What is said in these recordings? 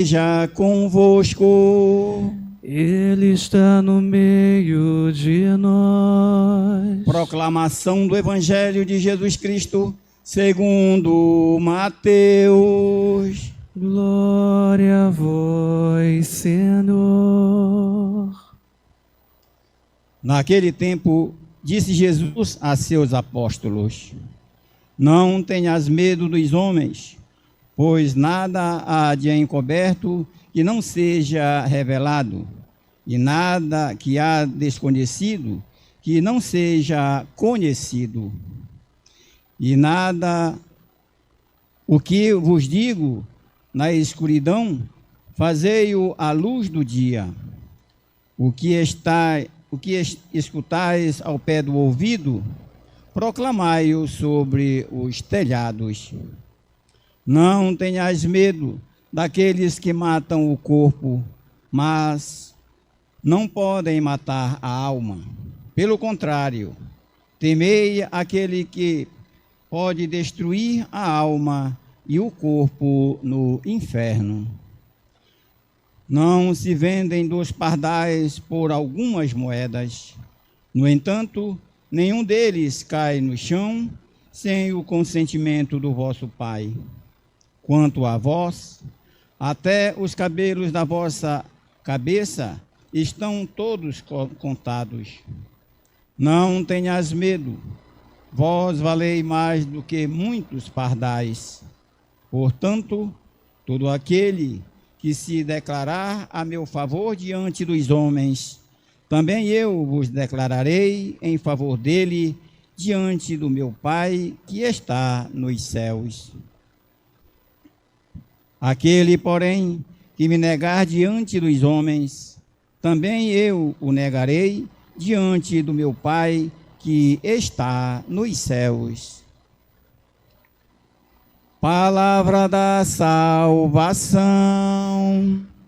Já convosco. Ele está no meio de nós. Proclamação do Evangelho de Jesus Cristo, segundo Mateus. Glória a vós, Senhor. Naquele tempo, disse Jesus a seus apóstolos: Não tenhas medo dos homens, pois nada há de encoberto que não seja revelado, e nada que há desconhecido que não seja conhecido. E nada o que vos digo na escuridão, fazei-o à luz do dia. O que escutais ao pé do ouvido, proclamai-o sobre os telhados. Não tenhais medo daqueles que matam o corpo, mas não podem matar a alma. Pelo contrário, temei aquele que pode destruir a alma e o corpo no inferno. Não se vendem 2 pardais por algumas moedas. No entanto, nenhum deles cai no chão sem o consentimento do vosso Pai. Quanto a vós, até os cabelos da vossa cabeça estão todos contados. Não tenhas medo, vós valei mais do que muitos pardais. Portanto, todo aquele que se declarar a meu favor diante dos homens, também eu vos declararei em favor dele diante do meu Pai que está nos céus. Aquele, porém, que me negar diante dos homens, também eu o negarei diante do meu Pai que está nos céus. Palavra da salvação.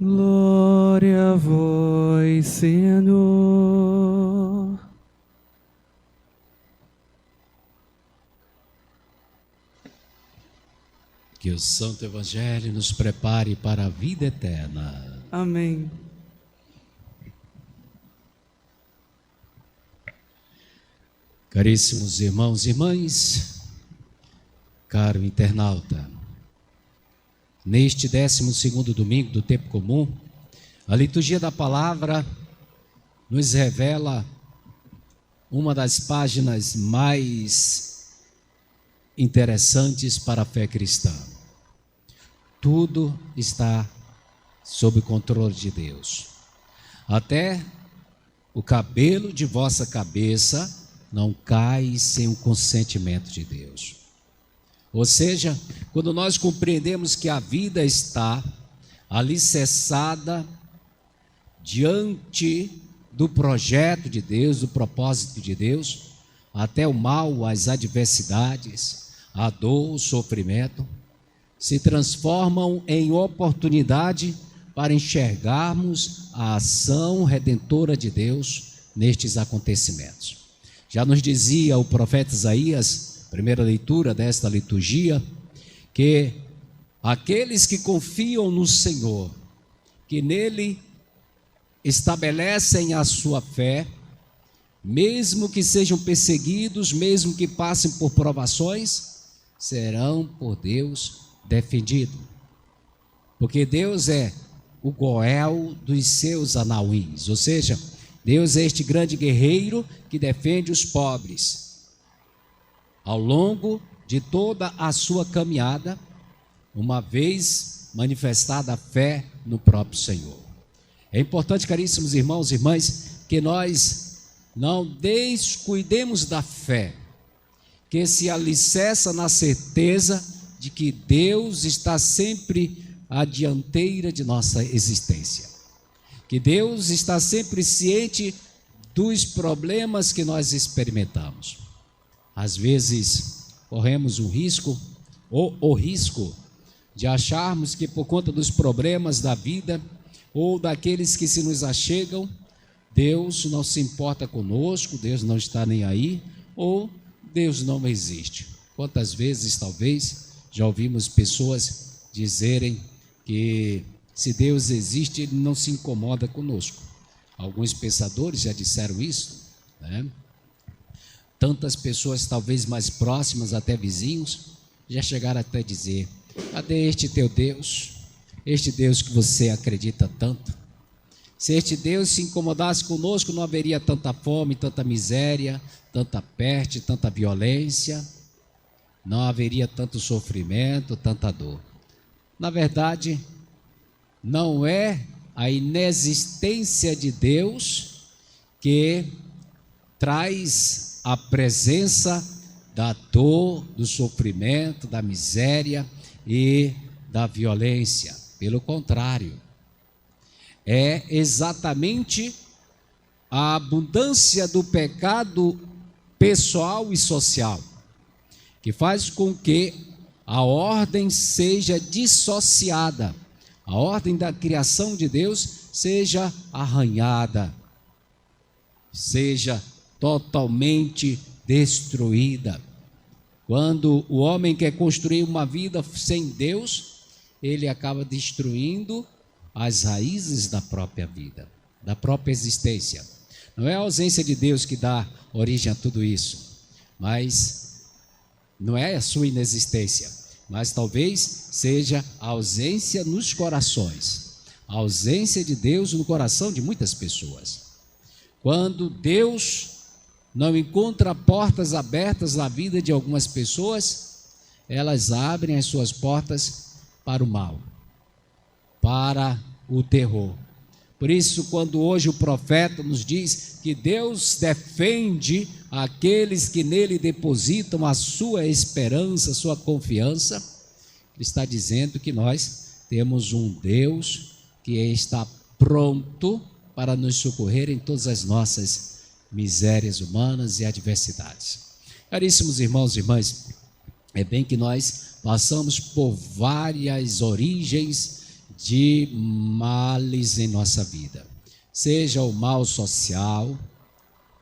Glória a vós, Senhor. Que o Santo Evangelho nos prepare para a vida eterna. Amém. Caríssimos irmãos e irmãs, caro internauta, neste 12º domingo do tempo comum, a liturgia da palavra nos revela uma das páginas mais interessantes para a fé cristã. Tudo está sob o controle de Deus. Até o cabelo de vossa cabeça não cai sem o consentimento de Deus. Ou seja, quando nós compreendemos que a vida está alicerçada diante do projeto de Deus, do propósito de Deus, até o mal, as adversidades, a dor, o sofrimento, se transformam em oportunidade para enxergarmos a ação redentora de Deus nestes acontecimentos. Já nos dizia o profeta Isaías, primeira leitura desta liturgia, que aqueles que confiam no Senhor, que nele estabelecem a sua fé, mesmo que sejam perseguidos, mesmo que passem por provações, serão por Deus defendidos. Porque Deus é o Goel dos seus anauins, ou seja, Deus é este grande guerreiro que defende os pobres. Ao longo de toda a sua caminhada, uma vez manifestada a fé no próprio Senhor. É importante, caríssimos irmãos e irmãs, que nós não descuidemos da fé, que se alicerça na certeza de que Deus está sempre à dianteira de nossa existência. Que Deus está sempre ciente dos problemas que nós experimentamos. Às vezes, corremos um risco, ou o risco, de acharmos que por conta dos problemas da vida, ou daqueles que se nos achegam, Deus não se importa conosco, Deus não está nem aí, ou Deus não existe. Quantas vezes, talvez, já ouvimos pessoas dizerem que Se Deus existe, Ele não se incomoda conosco. Alguns pensadores já disseram isso, né? Tantas pessoas, talvez mais próximas, até vizinhos, já chegaram até dizer: cadê este teu Deus? Este Deus que você acredita tanto? Se este Deus se incomodasse conosco, não haveria tanta fome, tanta miséria, tanta peste, tanta violência, não haveria tanto sofrimento, tanta dor. Na verdade, não é a inexistência de Deus que traz a presença da dor, do sofrimento, da miséria e da violência. Pelo contrário, é exatamente a abundância do pecado pessoal e social que faz com que a ordem seja dissociada, a ordem da criação de Deus seja arranhada, seja totalmente destruída. Quando o homem quer construir uma vida sem Deus, ele acaba destruindo as raízes da própria vida, da própria existência. Não é a ausência de Deus que dá origem a tudo isso, mas não é a sua inexistência, mas talvez seja a ausência nos corações, a ausência de Deus no coração de muitas pessoas. Quando Deus não encontra portas abertas na vida de algumas pessoas, elas abrem as suas portas para o mal, para o terror. Por isso, quando hoje o profeta nos diz que Deus defende aqueles que nele depositam a sua esperança, a sua confiança, ele está dizendo que nós temos um Deus que está pronto para nos socorrer em todas as nossas misérias humanas e adversidades. Caríssimos irmãos e irmãs, é bem que nós passamos por várias origens de males em nossa vida, seja o mal social,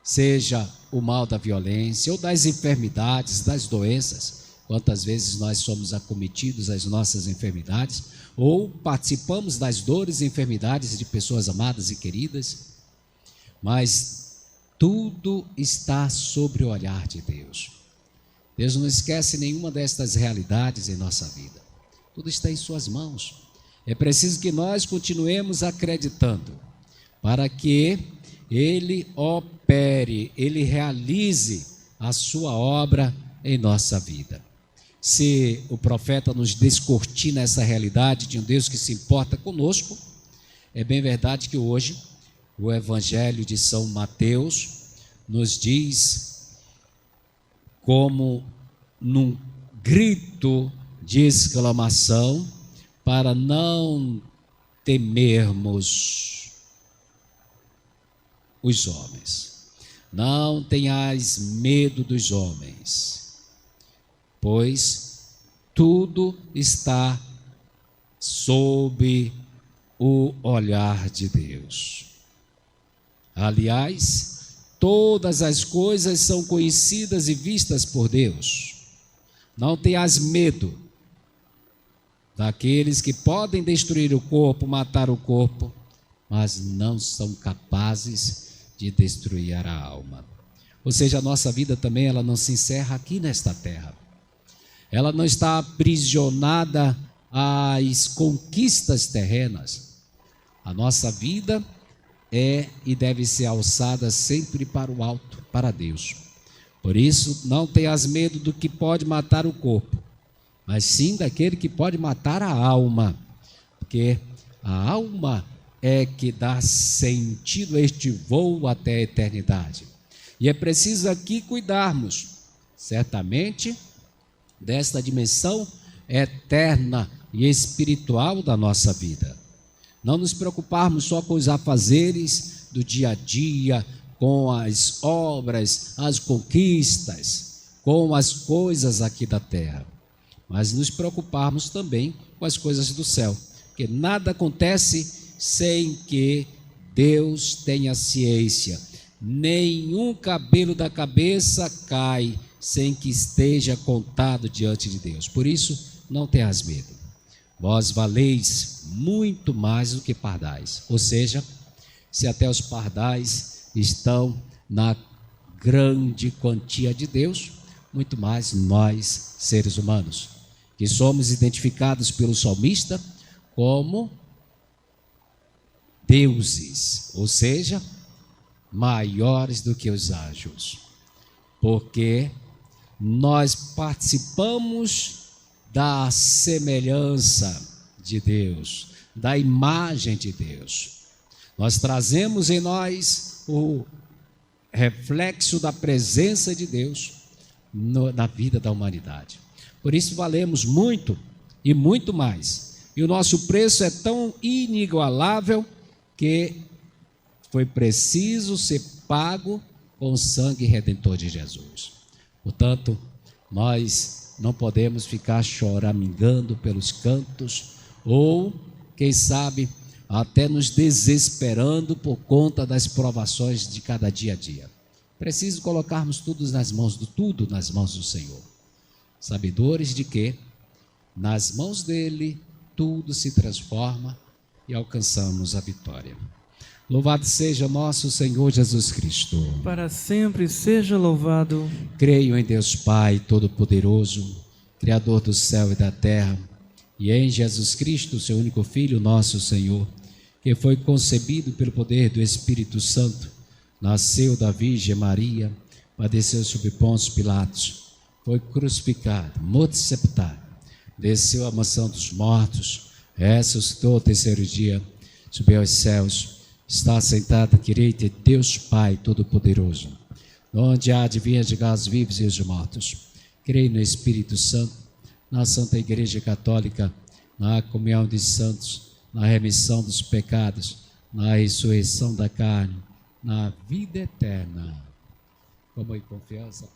seja o mal da violência ou das enfermidades, das doenças. Quantas vezes nós somos acometidos das nossas enfermidades ou participamos das dores e enfermidades de pessoas amadas e queridas, mas tudo está sobre o olhar de Deus. Deus não esquece nenhuma destas realidades em nossa vida, tudo está em suas mãos. É preciso que nós continuemos acreditando para que Ele opere, Ele realize a sua obra em nossa vida. Se o profeta nos descortina essa realidade de um Deus que se importa conosco, é bem verdade que hoje o Evangelho de São Mateus nos diz, como num grito de exclamação, para não temermos os homens. Não tenhais medo dos homens, pois tudo está sob o olhar de Deus. Aliás, todas as coisas são conhecidas e vistas por Deus. Não tenhas medo daqueles que podem destruir o corpo, matar o corpo, mas não são capazes de destruir a alma. Ou seja, a nossa vida também, ela não se encerra aqui nesta terra. Ela não está aprisionada às conquistas terrenas. A nossa vida é e deve ser alçada sempre para o alto, para Deus. Por isso, não tenhas medo do que pode matar o corpo, mas sim daquele que pode matar a alma, porque a alma é que dá sentido a este voo até a eternidade. E é preciso aqui cuidarmos, certamente, desta dimensão eterna e espiritual da nossa vida. Não nos preocuparmos só com os afazeres do dia a dia, com as obras, as conquistas, com as coisas aqui da terra, mas nos preocuparmos também com as coisas do céu, porque nada acontece sem que Deus tenha ciência. Nenhum cabelo da cabeça cai sem que esteja contado diante de Deus. Por isso, não tenhas medo. Vós valeis muito mais do que pardais. Ou seja, se até os pardais estão na grande quantia de Deus, muito mais nós, seres humanos, que somos identificados pelo salmista como deuses, ou seja, maiores do que os anjos, porque nós participamos da semelhança de Deus, da imagem de Deus. Nós trazemos em nós o reflexo da presença de Deus na vida da humanidade. Por isso valemos muito e muito mais. E o nosso preço é tão inigualável que foi preciso ser pago com o sangue redentor de Jesus. Portanto, nós não podemos ficar choramingando pelos cantos ou, quem sabe, até nos desesperando por conta das provações de cada dia a dia. Preciso colocarmos tudo nas mãos do Senhor, sabedores de que nas mãos dele tudo se transforma e alcançamos a vitória. Louvado seja nosso Senhor Jesus Cristo. Para sempre seja louvado. Creio em Deus Pai Todo-Poderoso, Criador do céu e da terra, e em Jesus Cristo, seu único Filho, nosso Senhor, que foi concebido pelo poder do Espírito Santo, nasceu da Virgem Maria, padeceu sob Pôncio Pilatos, foi crucificado, morto e sepultado, desceu à mansão dos mortos, ressuscitou ao terceiro dia, subiu aos céus, está sentado à direita de Deus Pai Todo-Poderoso, onde há de vir julgar os vivos e os mortos. Creio no Espírito Santo, na Santa Igreja Católica, na comunhão dos santos, na remissão dos pecados, na ressurreição da carne, na vida eterna. Como em confiança.